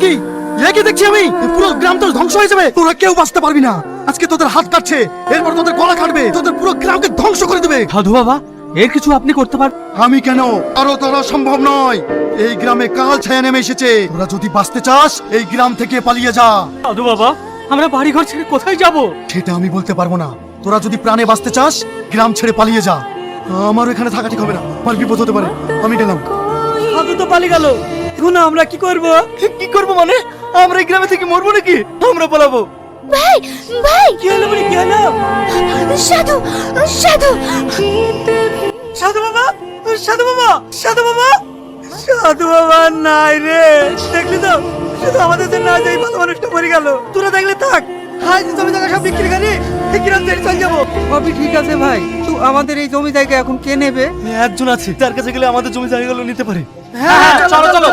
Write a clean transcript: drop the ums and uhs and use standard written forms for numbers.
কি দেখছি আমি, পুরো গ্রাম তো ধ্বংস হয়ে যাবে, তোরা কেউ বাঁচতে পারবি না। আজকে তোদের হাত কাটছে, এরপর তোদের গলা কাটবে, তোদের পুরো গ্রামকে ধ্বংস করে দেবে। সাধু বাবা, এর কিছু আপনি করতে পারবেন? আমি কেন, আরো তোরা সম্ভব নয়। এই গ্রামে কাল ছায়া নেমে এসেছে, তোরা যদি বাঁচতে চাস এই গ্রাম থেকে পালিয়ে যা। সাধু বাবা, আমরা বাড়ি ঘর ছেড়ে কোথায় যাব? সেটা আমি বলতে পারবো না। তোরা যদি প্রাণে বাঁচতে চাস গ্রাম ছেড়ে পালিয়ে যা। আমার এখানে থাকা ঠিক হবে না, আমার বিপদ হতে পারে। আমি গেলাম। সাধু তো পালিয়ে গেল, এখন আমরা কি করব? কি করব মানে? আমরা এই গ্রামে থেকে মরবো নাকি? আমরা পালাবো। ভাই ভাই, কি হলো মানে, কি হলো? সাধু সাধু সাধু বাবা, সাধু বাবা, সাধু বাবা, সাধু বাবা নাই রে। দেখলি তো, শুধু আমাদের জন্য আজ এই ভালো মানুষটা মরে গেল। তোরা দেখলে থাক, আজ জমি জায়গা সব বিক্রি করে এই গ্রাম ছেড়ে চলে যাবো। সবই ঠিক আছে ভাই, তো আমাদের এই জমি জায়গা এখন কে নেবে? একজন আছে যার কাছে গেলে আমাদের জমি জায়গাগুলো নিতে পারে। হ্যাঁ, চলো চলো।